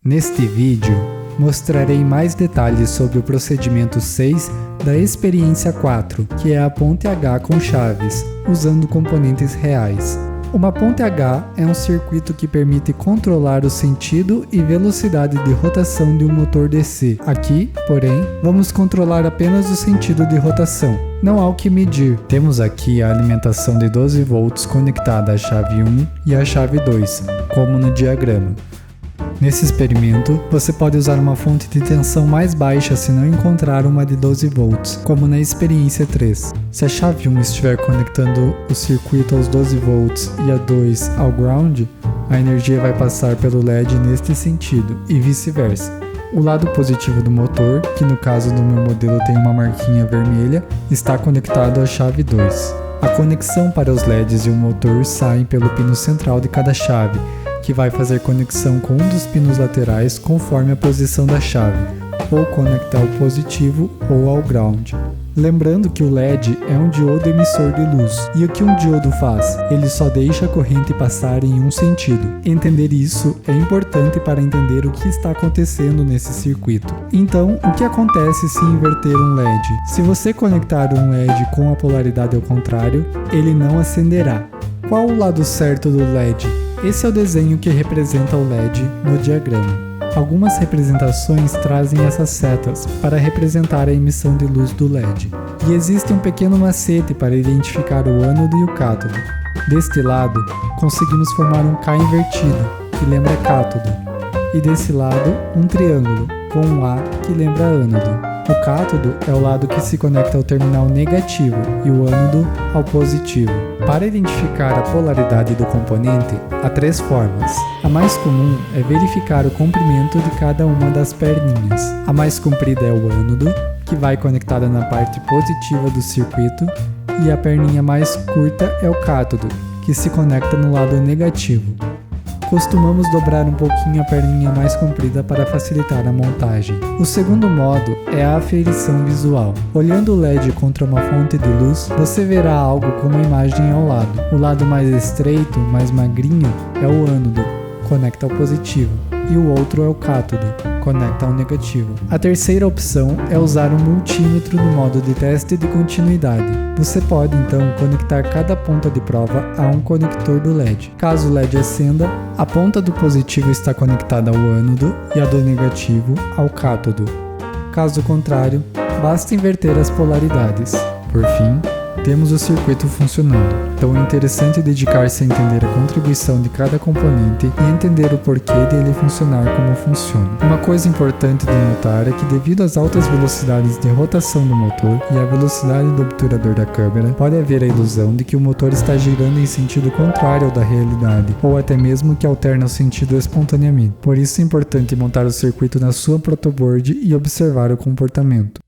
Neste vídeo, mostrarei mais detalhes sobre o procedimento 6 da experiência 4, que é a ponte H com chaves, usando componentes reais. Uma ponte H é um circuito que permite controlar o sentido e velocidade de rotação de um motor DC. Aqui, porém, vamos controlar apenas o sentido de rotação. Não há o que medir. Temos aqui a alimentação de 12 volts conectada à chave 1 e à chave 2, como no diagrama. Nesse experimento, você pode usar uma fonte de tensão mais baixa se não encontrar uma de 12 volts, como na experiência 3. Se a chave 1 estiver conectando o circuito aos 12 volts e a 2 ao ground, a energia vai passar pelo LED neste sentido, e vice-versa. O lado positivo do motor, que no caso do meu modelo tem uma marquinha vermelha, está conectado à chave 2. A conexão para os LEDs e o motor saem pelo pino central de cada chave, que vai fazer conexão com um dos pinos laterais conforme a posição da chave, ou conectar ao positivo ou ao ground. Lembrando que o LED é um diodo emissor de luz, e o que um diodo faz? Ele só deixa a corrente passar em um sentido. Entender isso é importante para entender o que está acontecendo nesse circuito. Então, o que acontece se inverter um LED? Se você conectar um LED com a polaridade ao contrário, ele não acenderá. Qual o lado certo do LED? Esse é o desenho que representa o LED no diagrama. Algumas representações trazem essas setas para representar a emissão de luz do LED. E existe um pequeno macete para identificar o ânodo e o cátodo. Deste lado, conseguimos formar um K invertido, que lembra cátodo. E desse lado, um triângulo, com um A, que lembra ânodo. O cátodo é o lado que se conecta ao terminal negativo e o ânodo ao positivo. Para identificar a polaridade do componente, há 3 formas. A mais comum é verificar o comprimento de cada uma das perninhas. A mais comprida é o ânodo, que vai conectada na parte positiva do circuito, e a perninha mais curta é o cátodo, que se conecta no lado negativo. Costumamos dobrar um pouquinho a perninha mais comprida para facilitar a montagem. O segundo modo é a aferição visual. Olhando o LED contra uma fonte de luz, você verá algo com uma imagem ao lado. O lado mais estreito, mais magrinho, é o ânodo, conecta ao positivo, e o outro é o cátodo, conecta ao negativo. A terceira opção é usar um multímetro no modo de teste de continuidade. Você pode então conectar cada ponta de prova a um conector do LED. Caso o LED acenda, a ponta do positivo está conectada ao ânodo e a do negativo ao cátodo. Caso contrário, basta inverter as polaridades. Por fim, temos o circuito funcionando. Então é interessante dedicar-se a entender a contribuição de cada componente e entender o porquê dele funcionar como funciona. Uma coisa importante de notar é que devido às altas velocidades de rotação do motor e à velocidade do obturador da câmera, pode haver a ilusão de que o motor está girando em sentido contrário ao da realidade, ou até mesmo que alterna o sentido espontaneamente. Por isso é importante montar o circuito na sua protoboard e observar o comportamento.